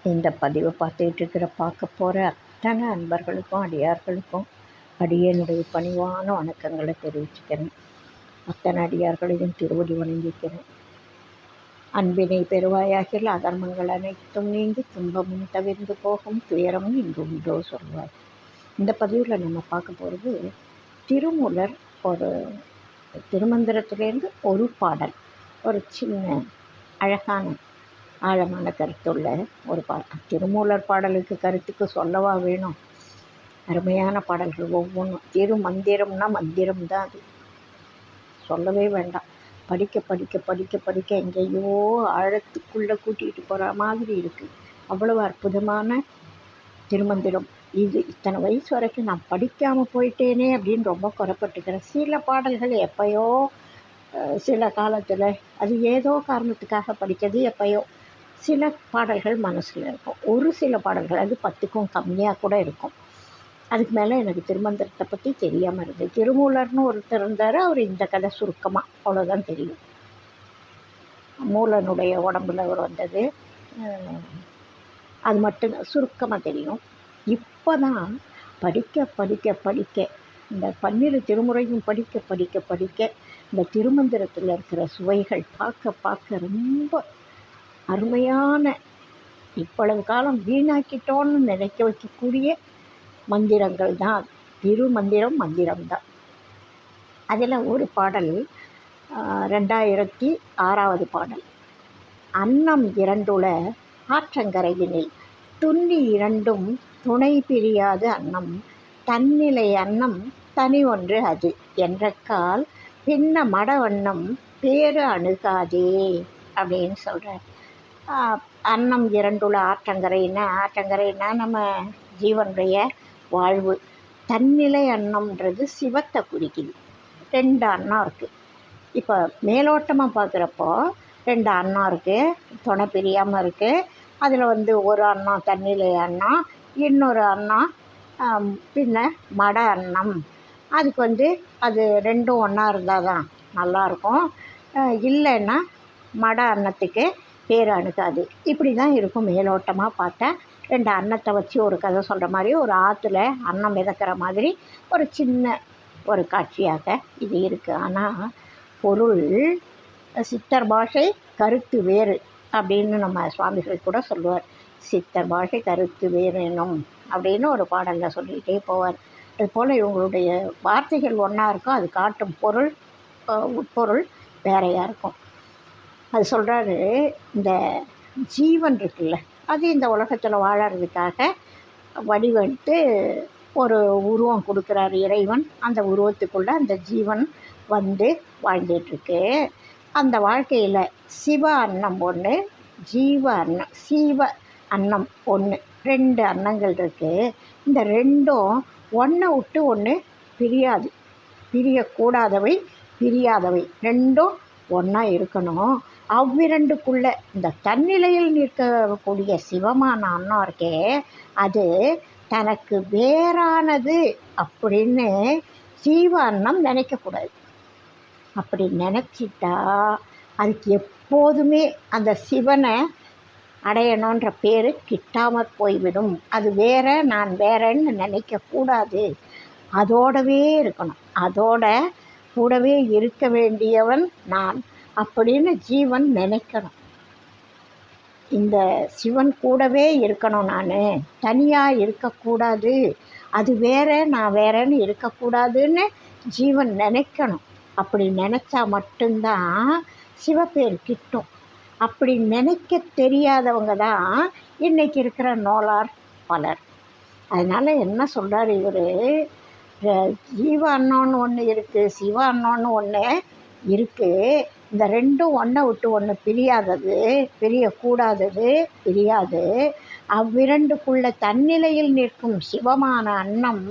இந்த பதிவை பார்க்க போகிற அத்தனை அன்பர்களுக்கும் அடியார்களுக்கும் அடியனுடைய பணிவான வணக்கங்களை தெரிவிச்சுக்கிறேன். அத்தனை அடியார்களையும் திருவடி வணங்கிக்கிறேன். அன்பினை பெறுவாயாகில் அதர்மங்கள் அனைத்தும் நீங்கி துன்பமும் தவிர்ந்து போகும், துயரமும் இங்கு உண்டோ சொல்வார். இந்த பதிவில் நம்ம பார்க்க போகிறது திருமூலர் ஒரு திருமந்திரத்திலேருந்து ஒரு பாடல், ஒரு சின்ன அழகான ஆழமான கருத்துள்ள ஒரு பாடல். திருமூலர் பாடலுக்கு கருத்துக்கு சொல்லவா வேணும்? அருமையான பாடல்கள் ஒவ்வொன்றும். திருமந்திரம்னா மந்திரம் தான், அது சொல்லவே வேண்டாம். படிக்க படிக்க படிக்க படிக்க எங்கேயோ ஆழத்துக்குள்ளே கூட்டிகிட்டு போகிற மாதிரி இருக்குது. அவ்வளவு அற்புதமான திருமந்திரம் இது. இத்தனை வயசு வரைக்கும் நான் படிக்காமல் போயிட்டேனே அப்படின்னு ரொம்ப குறைப்பட்டுக்கிறேன். சில பாடல்கள் எப்பயோ சில காலத்தில் அது ஏதோ காரணத்துக்காக படித்தது எப்பயோ. சில பாடல்கள் மனசில் இருக்கும். ஒரு சில பாடல்கள் அது 10க்கும் கம்மியாக கூட இருக்கும். அதுக்கு மேலே எனக்கு திருமந்திரத்தை பற்றி தெரியாமல் இருந்தது. திருமூலர்னு ஒருத்தர் இருந்தார். அவர் இந்த கதை சுருக்கமாக அவ்வளோதான் தெரியும். மூலனுடைய உடம்புல அவர் வந்தது, அது மட்டும் சுருக்கமாக தெரியும். இப்போ தான் படிக்க படிக்க படிக்க இந்த 12 திருமுறையும் படிக்க படிக்க படிக்க இந்த திருமந்திரத்தில் இருக்கிற சுவைகள் பார்க்க பார்க்க ரொம்ப அருமையான, இவ்வளவு காலம் வீணாக்கிட்டோன்னு நினைக்க வைக்கக்கூடிய மந்திரங்கள் தான். மந்திரம்தான். அதில் ஒரு பாடல் 2006 பாடல். அன்னம் இரண்டுல ஆற்றங்கரையினில் துன்னி இரண்டும் துணை பிரியாது அன்னம் தன்னிலை அன்னம் தனி ஒன்று அது என்றக்கால் பின்ன மடவண்ணம் பேரு அணுகாதே அப்படின்னு சொல்கிறார். அன்னம் இரண்டுள்ள ஆற்றங்கரைன்னா நம்ம ஜீவனுடைய வாழ்வு. தன்னிலை அன்னம்ன்றது சிவத்தை குறிக்குது. 2 அன்னம் இருக்குது. இப்போ மேலோட்டமாக பார்க்குறப்போ 2 அன்னம் இருக்குது, துணை பிரியாமல் இருக்குது. அதில் ஒரு அன்னம் தன்னிலை அன்னம், இன்னொரு அன்னம் பின்ன மட அன்னம். அதுக்கு அது 2ம் ஒன்றா இருந்தால் தான் நல்லாயிருக்கும். இல்லைன்னா மட அன்னத்துக்கு பேர் அணுகாது. இப்படி தான் இருக்கும் மேலோட்டமாக பார்த்தா. 2 அன்னத்தை வச்சு ஒரு கதை சொல்கிற மாதிரி, ஒரு ஆற்றுல அன்னம் மிதக்கிற மாதிரி ஒரு சின்ன ஒரு காட்சியாக இது இருக்குது. ஆனால் பொருள் சித்தர் பாஷை கருத்து வேறு அப்படின்னு நம்ம சுவாமிகள் கூட சொல்லுவார். சித்தர் பாஷை கருத்து வேறு எனும் அப்படின்னு ஒரு பாடலில் சொல்லிகிட்டே போவார். அதுபோல் இவங்களுடைய வார்த்தைகள் ஒன்றா இருக்கும், அது காட்டும் பொருள் உட்பொருள் வேறையாக இருக்கும். அது சொல்கிறாரு, இந்த ஜீவன் இருக்குல்ல, அது இந்த உலகத்தில் வாழறதுக்காக வடிவெடுத்து ஒரு உருவம் கொடுக்குறாரு இறைவன். அந்த உருவத்துக்குள்ளே அந்த ஜீவன் வாழ்ந்துட்டுருக்கு. அந்த வாழ்க்கையில் சிவ அன்னம் ஒன்று, ஜீவ அன்னம் சீவ அன்னம் ஒன்று, 2 அன்னங்கள் இருக்குது. இந்த 2ம் ஒன்றை விட்டு ஒன்று பிரியாது, பிரியக்கூடாதவை, பிரியாதவை, 2ம் ஒன்றா இருக்கணும். அவ்விரண்டுக்குள்ளே இந்த தன்னிலையில் நிற்கக்கூடிய சிவமான அன்னம் இருக்கே, அது தனக்கு வேறானது அப்படின்னு ஜீவ அன்னம் நினைக்கக்கூடாது. அப்படி நினச்சிட்டா அதுக்கு எப்போதுமே அந்த சிவனை அடையணுன்ற பேர் கிட்டாமற் போய்விடும். அது வேற, நான் வேறன்னு நினைக்கக்கூடாது. அதோடவே இருக்கணும், அதோட கூடவே இருக்க வேண்டியவன் நான் அப்படின்னு ஜீவன் நினைக்கணும். இந்த சிவன் கூடவே இருக்கணும், நான் தனியாக இருக்கக்கூடாது, அது வேற நான் வேறன்னு இருக்கக்கூடாதுன்னு ஜீவன் நினைக்கணும். அப்படி நினச்சா மட்டும்தான் சிவப்பேர் கிட்டும். அப்படி நினைக்க தெரியாதவங்க தான் இன்றைக்கி இருக்கிற நோலார் பலர். அதனால் என்ன சொல்கிறார் இவர், ஜீவ அன்னம்னு ஒன்று இருக்குது, சிவ அன்னம்னு ஒன்று இருக்குது. இந்த 2ம் ஒன்றை விட்டு ஒன்று பிரியாதது, பிரியக்கூடாதது, பிரியாது. அவ்விரண்டுக்குள்ள தன்னிலையில் நிற்கும் சிவமான அன்னம்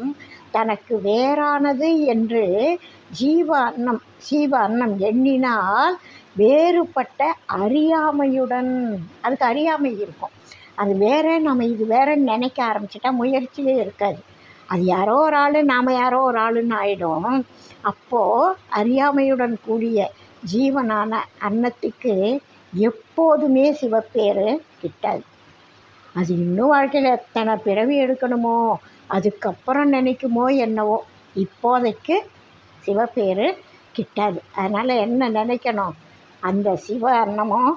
தனக்கு வேறானது என்று ஜீவ அன்னம் எண்ணினால் வேறுபட்ட அறியாமையுடன், அதுக்கு அறியாமை இருக்கும். அது வேற, நம்ம இது வேறன்னு நினைக்க ஆரம்பிச்சிட்டா முயற்சியே இருக்காது. அது யாரோ ஒரு ஆள், நாம் யாரோ ஒரு ஆளுன்னு ஆகிடும். அப்போது அறியாமையுடன் கூடிய ஜீவனான அன்னத்துக்கு எப்போதுமே சிவப்பேர் கிட்டாது. அது இன்னும் வாழ்க்கையில் எத்தனை பிறவி எடுக்கணுமோ, அதுக்கப்புறம் நினைக்குமோ என்னவோ, இப்போதைக்கு சிவப்பேறு கிட்டாது. அதனால் என்ன நினைக்கணும், அந்த சிவ அன்னமும்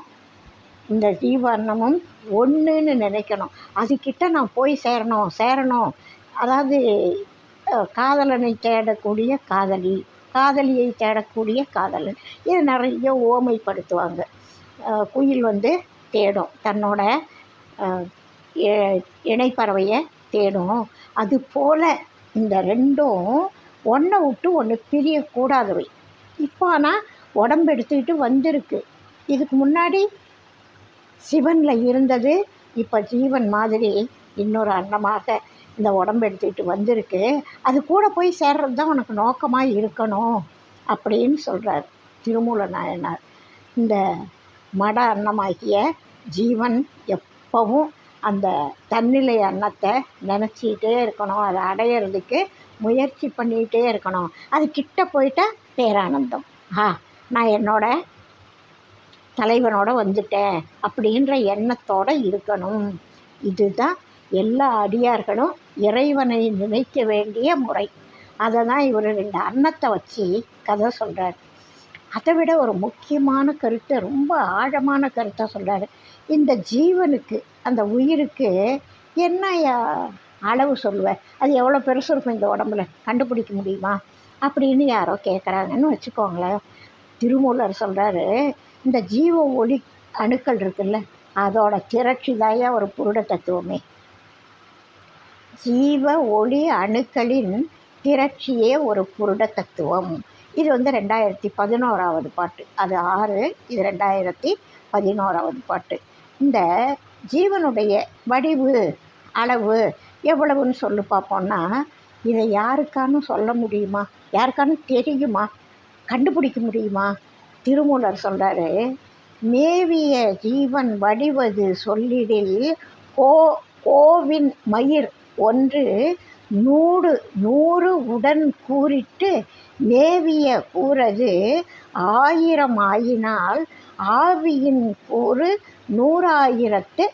இந்த ஜீவ அன்னமும் ஒன்றுன்னு நினைக்கணும். அதுக்கிட்ட நான் போய் சேரணும். அதாவது காதலனை தேடக்கூடிய காதலி, காதலியை தேடக்கூடிய காதலன், இது நிறைய ஓமைப்படுத்துவாங்க. குயில் தேடும், தன்னோட இணைப்பறவையை தேடும். அதுபோல் இந்த ரெண்டும் ஒன்றை விட்டு ஒன்று பிரியக்கூடாதவை. இப்போ ஆனால் உடம்பு எடுத்துக்கிட்டு வந்திருக்கு. இதுக்கு முன்னாடி சிவனில் இருந்தது, இப்போ ஜீவன் மாதிரி இன்னொரு அன்னமாக இந்த உடம்பு எடுத்துக்கிட்டு வந்திருக்கு. அது கூட போய் சேர்றது தான் உனக்கு நோக்கமாக இருக்கணும் அப்படின்னு சொல்கிறார் திருமூல நாயனார். இந்த மட அன்னமாகிய ஜீவன் எப்பவும் அந்த தன்னிலை அன்னத்தை நினச்சிக்கிட்டே இருக்கணும். அதை அடையிறதுக்கு முயற்சி பண்ணிக்கிட்டே இருக்கணும். அது கிட்ட போயிட்டா பேரானந்தம். நான் என்னோட தலைவனோட வந்துட்டேன் அப்படின்ற எண்ணத்தோடு இருக்கணும். இதுதான் எல்லா அடியார்களும் இறைவனை நினைக்க வேண்டிய முறை. அதை தான் இவர் 2 அன்னத்தை வச்சு கதை சொல்கிறார். அதை விட ஒரு முக்கியமான கருத்தை, ரொம்ப ஆழமான கருத்தை சொல்கிறார். இந்த ஜீவனுக்கு, அந்த உயிருக்கு என்ன அளவு சொல்லுவேன், அது எவ்வளோ பெருசு இருக்கும் இந்த உடம்புல, கண்டுபிடிக்க முடியுமா அப்படின்னு யாரோ கேட்குறாங்கன்னு வச்சுக்கோங்களேன். திருமூலர் சொல்கிறாரு, இந்த ஜீவ ஒளி அணுக்கள் இருக்குல்ல, அதோட திரட்சி தாயா ஒரு புருட தத்துவமே. ஜீவ ஒளி அணுக்களின் திரட்சியே ஒரு புருட தத்துவம். இது 2011 பாட்டு. அது 6, இது 2011 பாட்டு. இந்த ஜீவனுடைய வடிவு அளவு எவ்வளவுன்னு சொல்லி பார்ப்போம்னா, இதை யாருக்கானு சொல்ல முடியுமா, யாருக்கானு தெரியுமா, கண்டுபிடிக்க முடியுமா? திருமூலர் சொல்கிறாரு, மேவிய ஜீவன் வடிவது சொல்லிடில் கோவின் மயிர் ஒன்று 100 உடன் கூறிட்டு மேவிய கூறது 1000 ஆயினால் ஆவியின் கூறு 100,000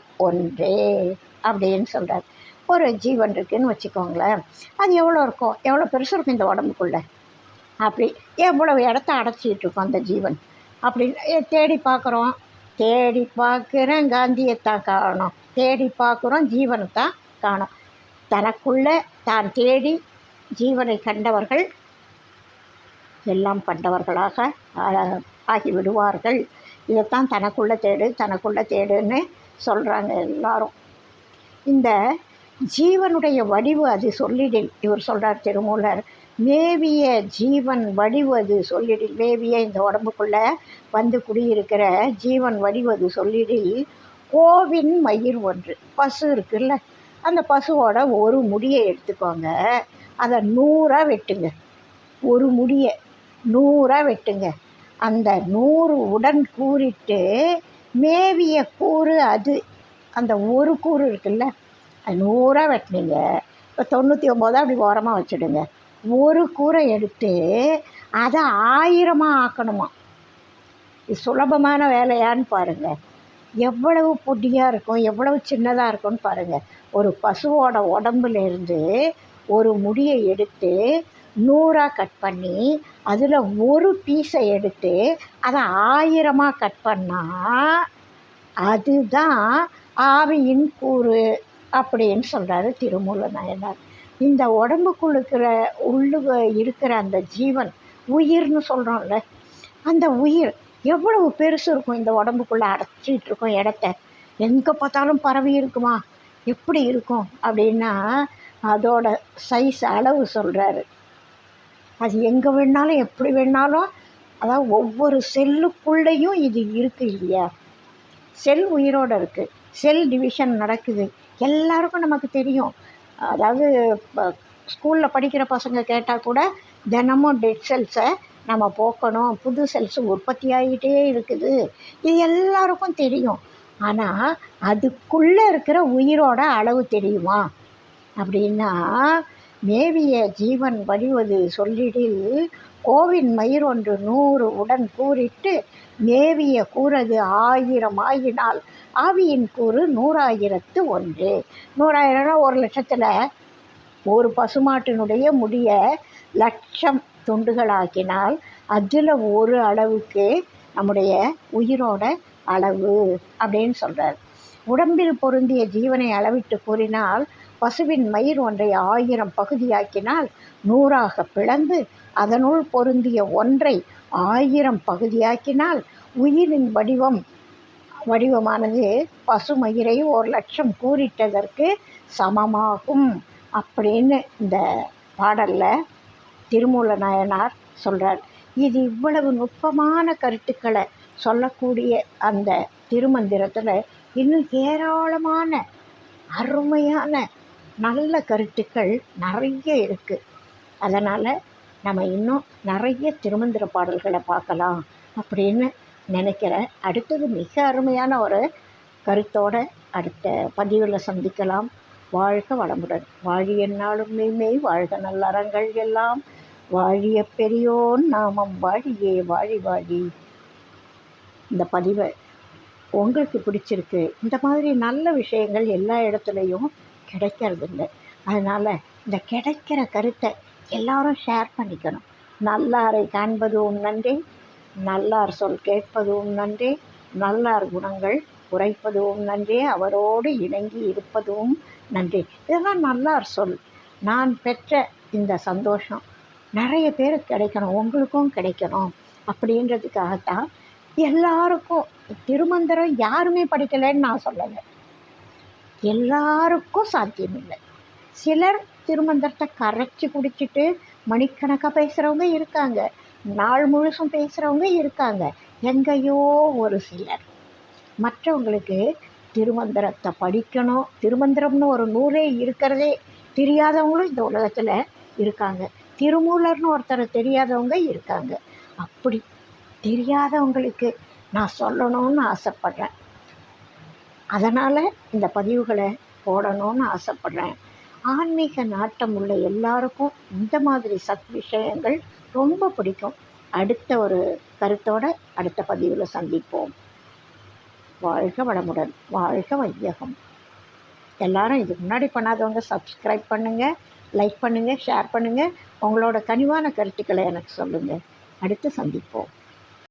அப்படின்னு சொல்கிறார். ஒரு ஜீவன் இருக்குதுன்னு வச்சுக்கோங்களேன். அது எவ்வளோ இருக்கும், எவ்வளோ பெருசு இருக்கும் இந்த உடம்புக்குள்ளே, அப்படி எவ்வளவு இடத்த அடைச்சிக்கிட்டு இருக்கும் அந்த ஜீவன். அப்படி தேடி பார்க்குறேன் காந்தியைத்தான் காணோம், தேடி பார்க்குறோம் ஜீவனைத்தான் காணோம். தனக்குள்ளே தான் தேடி ஜீவனை கண்டவர்கள் எல்லாம் கண்டவர்களாக ஆகிவிடுவார்கள். இதைத்தான் தனக்குள்ளே தேடுன்னு சொல்கிறாங்க எல்லாரும். இந்த ஜீவனுடைய வடிவு அது சொல்லிடில், இவர் சொல்கிறார் திருமூலர், மேவிய ஜீவன் வடிவது சொல்லிடில், மேவிய இந்த உடம்புக்குள்ளே குடியிருக்கிற ஜீவன் வடிவது சொல்லிடில் கோவின் மயிர் ஒன்று, பசு இருக்குல்ல, அந்த பசுவோட ஒரு முடியை எடுத்துக்கோங்க, அதை 100 வெட்டுங்க, ஒரு முடியை 100 வெட்டுங்க, அந்த 100 உடன் கூறிட்டு மேவிய கூறு அது, அந்த ஒரு கூறு இருக்குல்ல, அது 100 வெட்டினீங்க, இப்போ 99 அப்படி ஓரமாக வச்சுடுங்க, ஒரு கூரை எடுத்து அதை 1000 ஆக்கணுமா. இது சுலபமான வேலையான்னு பாருங்கள். எவ்வளவு பொடியாக இருக்கும், எவ்வளவு சின்னதாக இருக்கும்னு பாருங்கள். ஒரு பசுவோட உடம்புலேருந்து ஒரு முடியை எடுத்து 100 கட் பண்ணி அதில் ஒரு பீஸை எடுத்து அதை 1000 கட் பண்ணால் அதுதான் ஆவியின் கூறு அப்படின்னு சொல்கிறாரு திருமூல நாயனார். இந்த உடம்புக்குள்ள இருக்கிற அந்த ஜீவன் உயிர்னு சொல்கிறோம்ல, அந்த உயிர் எவ்வளவு பெருசு இருக்கும், இந்த உடம்புக்குள்ளே அடைச்சிட்டு இருக்கும் இடத்த, எங்கே பார்த்தாலும் பரவி இருக்குமா, எப்படி இருக்கும் அப்படின்னா அதோட சைஸ் அளவு சொல்கிறாரு. அது எங்கே வேணாலும் எப்படி வேணாலும், அதாவது ஒவ்வொரு செல்லுக்குள்ளேயும் இது இருக்குது இல்லையா, செல் உயிரோடு இருக்குது, செல் டிவிஷன் நடக்குது, எல்லாருக்கும் நமக்கு தெரியும். அதாவது ஸ்கூலில் படிக்கிற பசங்க கேட்டால் கூட தினமும் டெட் செல்ஸை நம்ம போக்கணும், புது செல்ஸ் உற்பத்தி ஆகிட்டே இருக்குது, இது எல்லாருக்கும் தெரியும். ஆனால் அதுக்குள்ளே இருக்கிற உயிரோட அளவு தெரியுமா அப்படின்னா, மேவிய ஜீவன் வடிவது சொல்லிடில் கோவின் மயிரொன்று 100 உடன் கூறிட்டு மேவிய கூறது 1000 ஆயினால் ஆவியின் கூறு 100,000 100,000 1,00,000 ஒரு பசுமாட்டினுடைய முடிய 1,00,000 துண்டுகளாக்கினால் அதில் ஒரு அளவுக்கு நம்முடைய உயிரோட அளவு அப்படின்னு சொல்கிறார். உடம்பில் பொருந்திய ஜீவனை அளவிட்டு கூறினால் பசுவின் மயிர் ஒன்றை 1000 பகுதியாக்கினால் 100ஆக பிளந்து அதனுள் பொருந்திய ஒன்றை 1000 பகுதியாக்கினால் உயிரின் வடிவமானது பசுமயிரை 1,00,000 கூறிட்டதற்கு சமமாகும் அப்படின்னு இந்த பாடலில் திருமூல நாயனார் சொல்கிறார். இது இவ்வளவு நுட்பமான கருத்துக்களை சொல்லக்கூடிய அந்த திருமந்திரத்தில் இன்னும் ஏராளமான அருமையான நல்ல கருத்துக்கள் நிறைய இருக்குது. அதனால் நம்ம இன்னும் நிறைய திருமந்திர பாடல்களை பார்க்கலாம் அப்படின்னு நினைக்கிறேன். அடுத்தது மிக அருமையான ஒரு கருத்தோடு அடுத்த பதிவில் சந்திக்கலாம். வாழ்க வளமுடன். வாழி எந்நாளும் மெய்மெய் வாழ்க நல்லறங்கள் எல்லாம் வாழிய பெரியோன் நாமம் வாழியே வாழி வாழி. இந்த பதிவை உங்களுக்கு பிடிச்சிருக்கு. இந்த மாதிரி நல்ல விஷயங்கள் எல்லா இடத்துலையும் கிடைக்கிறதில்லை. அதனால் இந்த கிடைக்கிற கருத்தை எல்லாரும் ஷேர் பண்ணிக்கணும். நல்லாரை காண்பதும் நன்றி, நல்லார் சொல் கேட்பதும் நன்றி, நல்லார் குணங்கள் குறைப்பதும் நன்றி, அவரோடு இணங்கி இருப்பதும் நன்றி. இதெல்லாம் நல்லார் சொல். நான் பெற்ற இந்த சந்தோஷம் நிறைய பேருக்கு கிடைக்கணும், உங்களுக்கும் கிடைக்கணும் அப்படின்றதுக்காகத்தான் எல்லாருக்கும் திருமந்திரம் யாருமே படிக்கலைன்னு நான் சொல்லலை. எல்லாருக்கும் சாத்தியமில்லை. சிலர் திருமந்திரத்தை கரைச்சி குடிச்சிட்டு மணிக்கணக்காக பேசுகிறவங்க இருக்காங்க, நாள் முழுசும் பேசுகிறவங்க இருக்காங்க. எங்கேயோ ஒரு சிலர். மற்றவங்களுக்கு திருமந்திரத்தை படிக்கணும், திருமந்திரம்னு ஒரு நூலே இருக்கிறதே தெரியாதவங்களும் இந்த உலகத்தில் இருக்காங்க. திருமூலர்னு ஒருத்தரை தெரியாதவங்க இருக்காங்க. அப்படி தெரியாதவங்களுக்கு நான் சொல்லணும்னு ஆசைப்பட்றேன். அதனால் இந்த பதிவுகளை போடணும்னு ஆசைப்பட்றேன். ஆன்மீக நாட்டம் உள்ள எல்லாருக்கும் இந்த மாதிரி விஷயங்கள் ரொம்ப பிடிக்கும். அடுத்த ஒரு கருத்தோடு அடுத்த பதிவில் சந்திப்போம். வாழ்க வளமுடன். வாழ்க வையகம். எல்லாரும் இதுக்கு முன்னாடி பண்ணாதவங்க சப்ஸ்கிரைப் பண்ணுங்கள், லைக் பண்ணுங்கள், ஷேர் பண்ணுங்கள். உங்களோட கனிவான கருத்துக்களை எனக்கு சொல்லுங்கள். அடுத்து சந்திப்போம்.